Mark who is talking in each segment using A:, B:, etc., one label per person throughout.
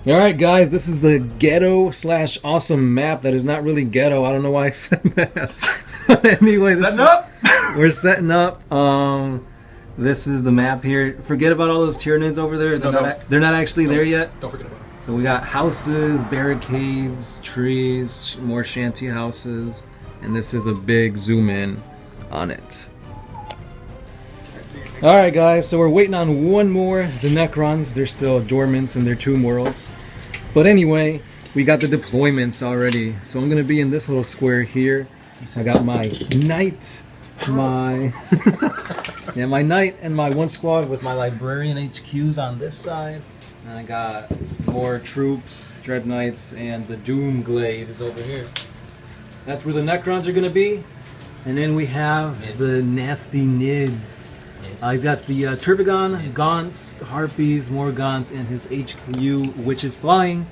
A: Alright guys, this is the ghetto slash awesome map that is not really ghetto. I don't know why I said that. But anyway, we're setting up. This is the map here. Forget about all those tyranids over there. They're not actually there yet.
B: Don't forget about it.
A: So we got houses, barricades, trees, more shanty houses, and this is a big zoom in on it. Alright guys, so we're waiting on one more, the necrons. They're still dormant in their tomb worlds. But anyway, we got the deployments already. So I'm going to be in this little square here. So I got my knight, my knight and my one squad with my librarian HQs on this side. And I got some more troops, dreadnoughts, and the doomglaive is over here. That's where the necrons are going to be. And then we have the nasty nids. He's got the tervigon, gaunts, harpies, more gaunts, and his HQ, which is flying.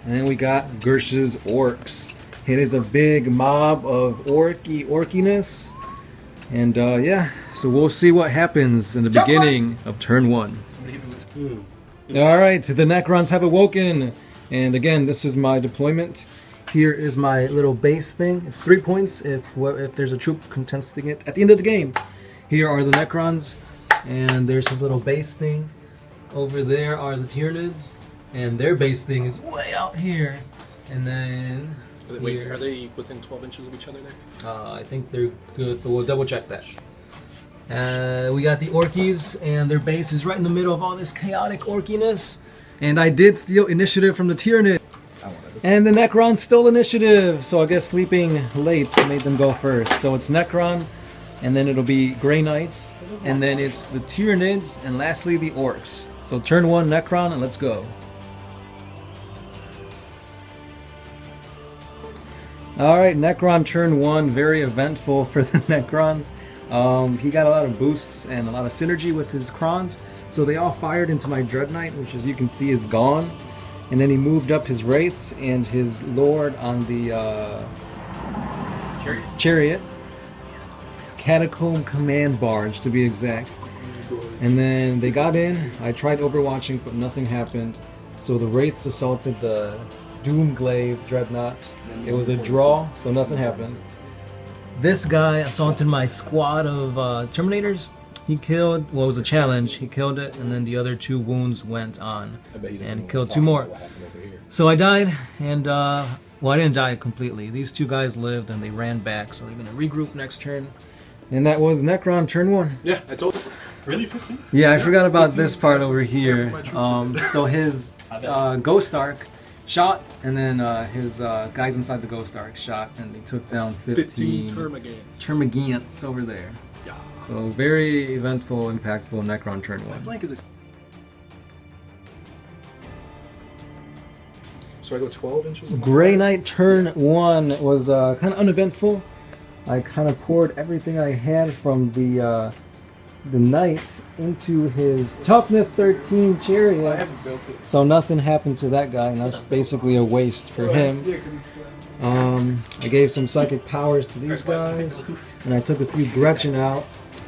A: And then we got Gersh's orks. It is a big mob of orkiness. And yeah, so we'll see what happens in the beginning of turn 1. Alright, the necrons have awoken. And again, this is my deployment. Here is my little base thing. It's 3 points if there's a troop contesting it at the end of the game. Here are the necrons, and there's his little base thing. Over there are the tyranids, and their base thing is way out here. And then
B: wait, are they within 12 inches of each other there?
A: I think they're good, but we'll double check that. We got the orkies, and their base is right in the middle of all this chaotic orkiness. And I did steal initiative from the tyrannid. And the necrons stole initiative, so I guess sleeping late made them go first. So it's necron, and then it'll be Grey Knights, and then it's the Tyranids, and lastly the Orcs. So turn 1 Necron, and let's go. Alright, Necron turn 1, very eventful for the Necrons. He got a lot of boosts and a lot of synergy with his crons, so they all fired into my dreadnought, which as you can see is gone. And then he moved up his wraiths and his lord on the chariot. Catacomb command barge to be exact. And then they got in. I tried overwatching, but nothing happened. So the wraiths assaulted the doomglaive dreadnought. It was a draw, so nothing happened. This guy assaulted my squad of terminators. He killed, well, it was a challenge. He killed it, and then the other 2 wounds went on and killed 2 more. So I died, and well, I didn't die completely. These 2 guys lived, and they ran back, so they're gonna regroup next turn. And that was Necron turn 1.
B: Yeah, I told you. Really, 15?
A: Yeah, I forgot about this part over here. So his Ghost Ark shot, and then his guys inside the Ghost Ark shot, and they took down 15 termagaunts over there. Yeah. So very eventful, impactful Necron turn 1.
B: Flank is so I go 12 inches?
A: Grey Knight turn 1 was kind of uneventful. I kind of poured everything I had from the knight into his toughness 13 chariot.
B: I haven't built it.
A: So nothing happened to that guy, and that's basically a waste for him. I gave some psychic powers to these guys, and I took a few Gretchin out.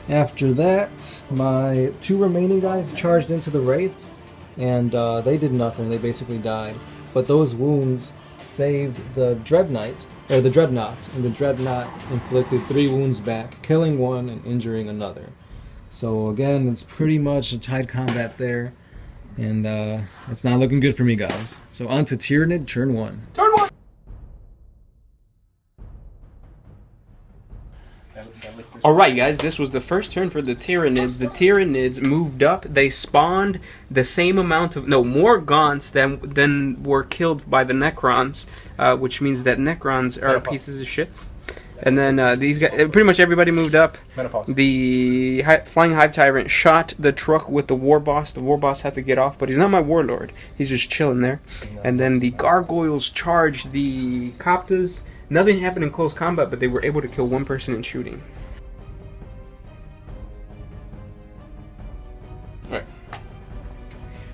A: After that, my 2 remaining guys charged into the wraiths, and they did nothing. They basically died. But those wounds saved the dreadnought, and the dreadnought inflicted 3 wounds back, killing 1 and injuring another. So again, it's pretty much a tight combat there, and it's not looking good for me, guys. So on to Tyranid turn 1.
B: Turn 1.
C: Alright guys, this was the first turn for the Tyranids. The Tyranids moved up. They spawned the same amount of, more gaunts than were killed by the Necrons, which means that Necrons are pieces of shits. And then these guys, pretty much everybody moved up. The Flying Hive Tyrant shot the truck with the War Boss. The War Boss had to get off, but he's not my Warlord. He's just chilling there. And then the Gargoyles charged the Coptas. Nothing happened in close combat, but they were able to kill 1 person in shooting.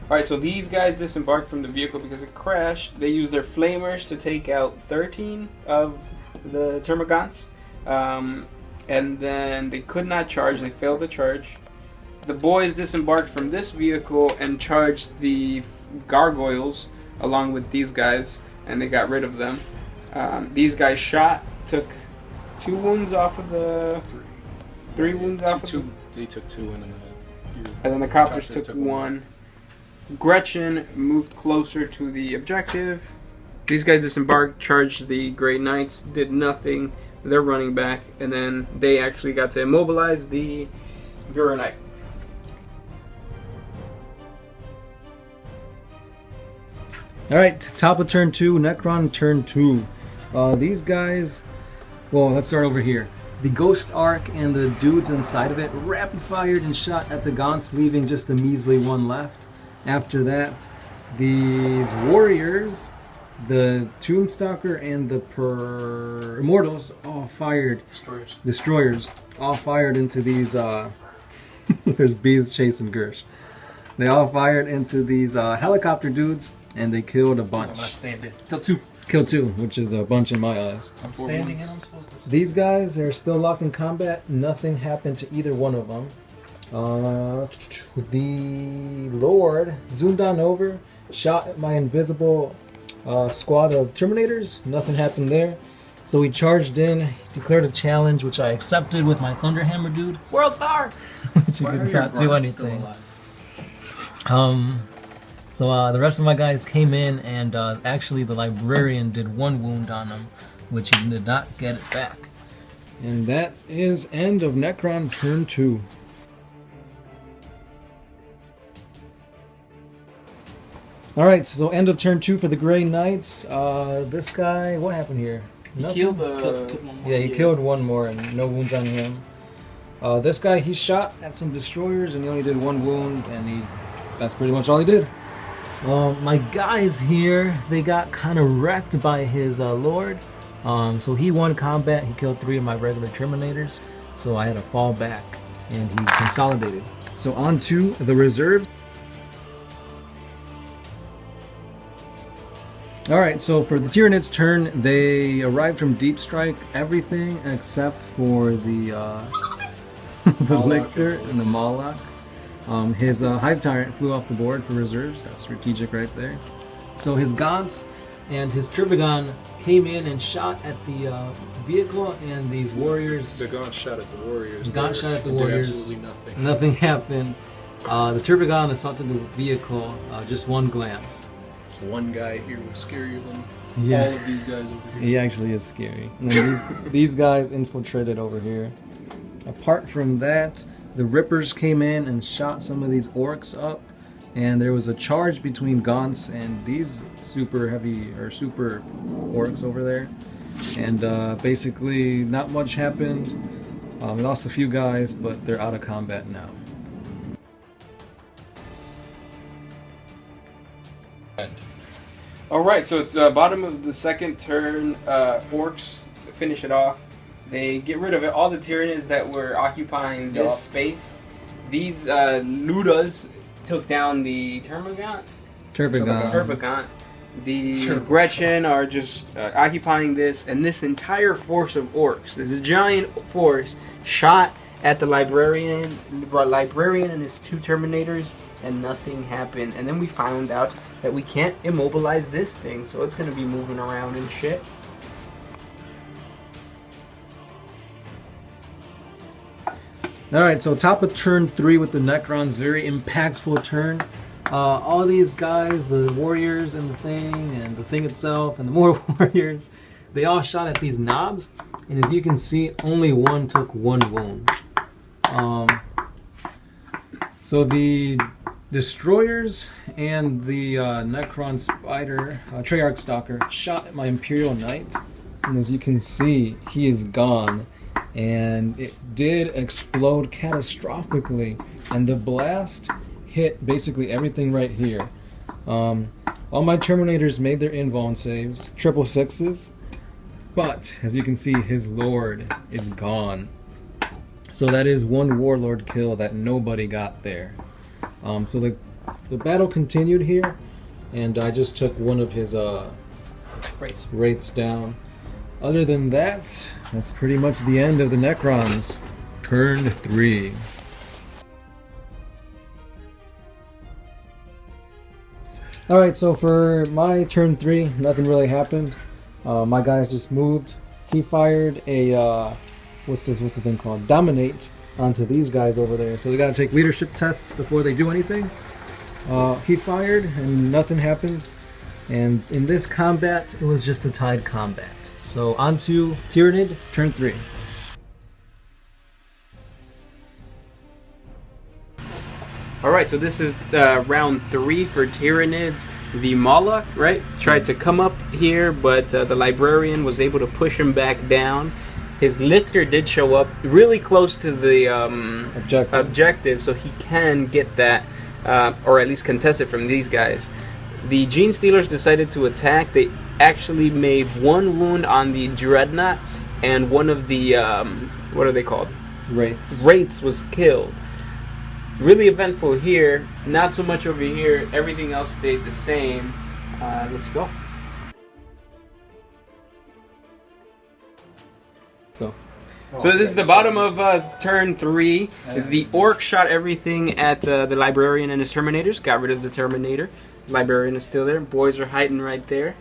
C: Alright, so these guys disembarked from the vehicle because it crashed. They used their flamers to take out 13 of the termagaunts. And then they could not charge. They failed to charge. The boys disembarked from this vehicle and charged the gargoyles along with these guys, and they got rid of them. These guys shot, took 2 wounds off of the... 3 wounds off of
B: two. They took 2 and
C: then the coppers took 1. Gretchin moved closer to the objective. These guys disembarked, charged the Grey Knights, did nothing. They're running back, and then they actually got to immobilize the Guru Knight.
A: Alright, top of turn 2, Necron turn 2. These guys, well, let's start over here. The Ghost Ark and the dudes inside of it rapid fired and shot at the Gaunts, leaving just a measly 1 left. After that, these warriors, the Tomb Stalker and the Immortals all fired. Destroyers all fired into these, there's bees chasing Gersh. They all fired into these helicopter dudes, and they killed a bunch.
B: I'm not standing.
A: Killed 2, which is a bunch in my eyes.
B: I'm standing and I'm supposed to.
A: These guys are still locked in combat. Nothing happened to either one of them. The Lord zoomed on over, shot at my invisible squad of Terminators. Nothing happened there. So he charged in, declared a challenge, which I accepted with my Thunderhammer dude. World Star! Which he did not do anything. So the rest of my guys came in, and actually the Librarian did 1 wound on him, which he did not get it back. And that is end of Necron turn 2. Alright, so end of turn 2 for the Grey Knights. This guy, what happened here? Nothing?
C: Killed one more.
A: Yeah, he killed 1 more and no wounds on him. This guy, he shot at some destroyers and he only did 1 wound, and that's pretty much all he did. My guys here, they got kind of wrecked by his Lord. So he won combat, he killed 3 of my regular Terminators, so I had to fall back, and he consolidated. So on to the reserves. Alright, so for the Tyranids' turn, they arrived from Deep Strike, everything except for the the lictor and the mawloc. His Hive Tyrant flew off the board for reserves. That's strategic right there. So his Gaunts and his tervigon came in and shot at the vehicle, and these warriors...
B: The Gaunt shot at the warriors.
A: The Gaunt shot at the warriors.
B: Absolutely nothing.
A: Nothing happened. The tervigon assaulted the vehicle, just 1 glance.
B: So 1 guy here was scarier than
A: Yeah.
B: all of these guys over here.
A: He actually is scary. And then these guys infiltrated over here. Apart from that, the Rippers came in and shot some of these orks up, and there was a charge between Gaunts and these super heavy or super orks over there. And basically, not much happened. We lost a few guys, but they're out of combat now.
C: Alright, so it's the bottom of the 2nd turn. Orks finish it off. They get rid of it. All the Tyranids that were occupying this space. These lootas took down the tervigon. The Gretchin are just occupying this, and this entire force of orks, this giant force, shot at the librarian and his 2 Terminators, and nothing happened. And then we found out that we can't immobilize this thing, so it's going to be moving around and shit.
A: Alright, so top of turn 3 with the Necrons, very impactful turn. All these guys, the warriors and the thing itself, and the more warriors, they all shot at these nobz, and as you can see, only 1 took 1 wound. So the destroyers and the Necron spider, Triarch Stalker, shot at my Imperial Knight, and as you can see, he is gone. And it did explode catastrophically, and the blast hit basically everything right here. All my Terminators made their invuln saves, 666s, but as you can see, his Lord is gone. So that is 1 Warlord kill that nobody got there. So the battle continued here, and I just took 1 of his wraiths down. Other than that, that's pretty much the end of the Necrons. Turn 3. Alright, so for my turn 3, nothing really happened. My guys just moved. He fired a, what's the thing called? Dominate onto these guys over there. So they gotta take leadership tests before they do anything. He fired and nothing happened. And in this combat, it was just a tied combat. So onto Tyranid, turn 3.
C: Alright, so this is round 3 for Tyranids. The mawloc, right, tried to come up here, but the librarian was able to push him back down. His lictor did show up really close to the objective, so he can get that, or at least contest it from these guys. The Gene Stealers decided to attack. They actually made 1 wound on the dreadnought, and one of the, what are they called?
A: Wraiths.
C: Wraiths was killed. Really eventful here, not so much over here. Everything else stayed the same. Let's go. So this is the bottom of turn 3. The orc shot everything at the librarian and his terminators. Got rid of the terminator. Librarian is still there. Boys are hiding right there.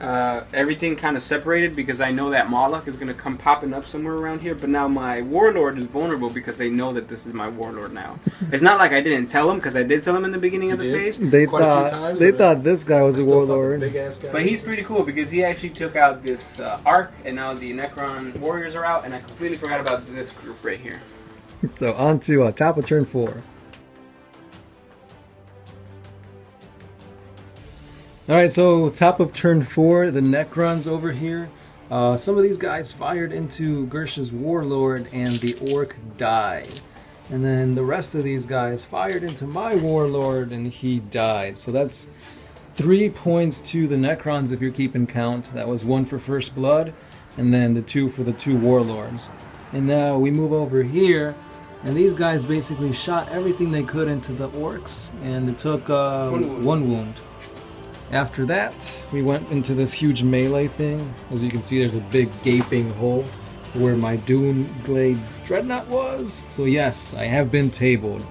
C: Everything kind of separated because I know that mawloc is going to come popping up somewhere around here. But now my warlord is vulnerable because they know that this is my warlord now. It's not like I didn't tell them, because I did tell them in the beginning of the phase.
A: They thought this guy was a warlord.
C: But he's pretty cool because he actually took out this arc, and now the Necron warriors are out, and I completely forgot about this group right here.
A: So on to top of turn 4. Alright, so top of turn 4, the Necrons over here. Some of these guys fired into Gersh's warlord and the orc died. And then the rest of these guys fired into my warlord and he died. So that's 3 points to the Necrons if you're keeping count. That was 1 for first blood, and then the 2 for the 2 warlords. And now we move over here, and these guys basically shot everything they could into the orcs, and it took 1 wound. After that, we went into this huge melee thing. As you can see, there's a big gaping hole where my doomglaive dreadnought was. So yes, I have been tabled.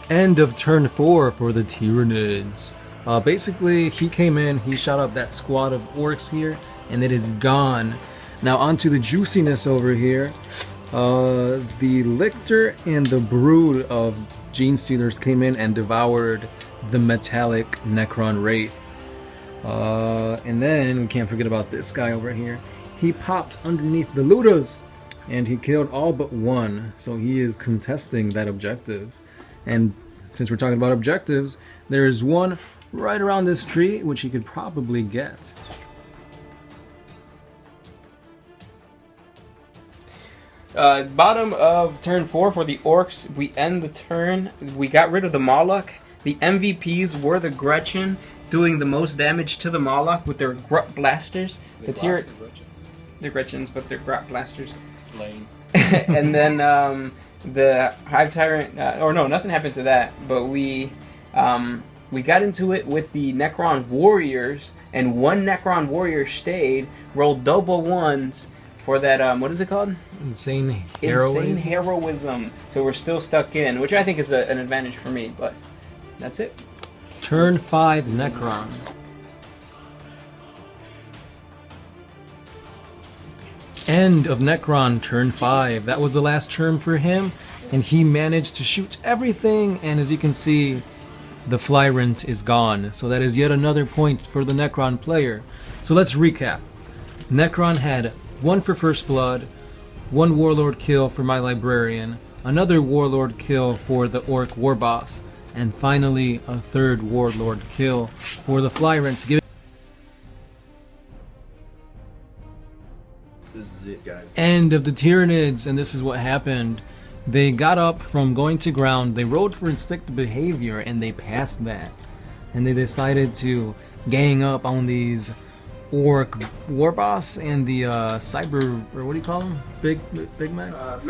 A: End of turn 4 for the Tyranids. Basically, he came in, he shot up that squad of orcs here, and it is gone. Now onto the juiciness over here. The lictor and the brood of Gene Stealers came in and devoured the metallic Necron Wraith. And then we can't forget about this guy over here. He popped underneath the lootas and he killed all but 1. So he is contesting that objective. And since we're talking about objectives, there is one right around this tree which he could probably get.
C: Bottom of turn 4 for the orcs. We end the turn. We got rid of the mawloc. The MVPs were the Gretchin, doing the most damage to the mawloc with their grot blasters. They're Gretchins, but they're grot blasters.
B: Lame.
C: And then the Hive Tyrant, or no, nothing happened to that, but we got into it with the Necron warriors, and 1 Necron warrior stayed, rolled double 1s for that, what is it called?
A: Insane heroism.
C: Insane heroism. So we're still stuck in, which I think is an advantage for me, but that's it.
A: Turn 5 Necron. End of Necron, turn 5. That was the last turn for him, and he managed to shoot everything, and as you can see, the flyrant is gone. So that is yet another point for the Necron player. So let's recap. Necron had 1 for first blood, 1 warlord kill for my librarian, another warlord kill for the orc war boss, and finally a 3rd warlord kill for the flyrant.
B: This is it, guys.
A: End of the Tyranids, and this is what happened. They got up from going to ground, they rolled for instinctive behavior, and they passed that. And they decided to gang up on these orc war boss and the cyber, or what do you call them? Big Macs?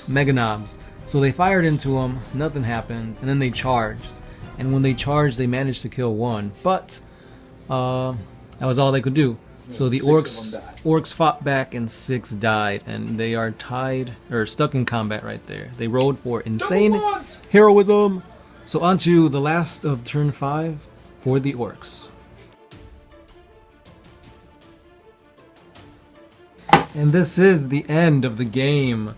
A: Meganobs. So they fired into them, nothing happened, and then they charged. And when they charged, they managed to kill 1. But that was all they could do. So the orcs fought back and 6 died, and they are tied or stuck in combat right there. They rolled for insane heroism. So on to the last of turn 5 for the orcs. And this is the end of the game.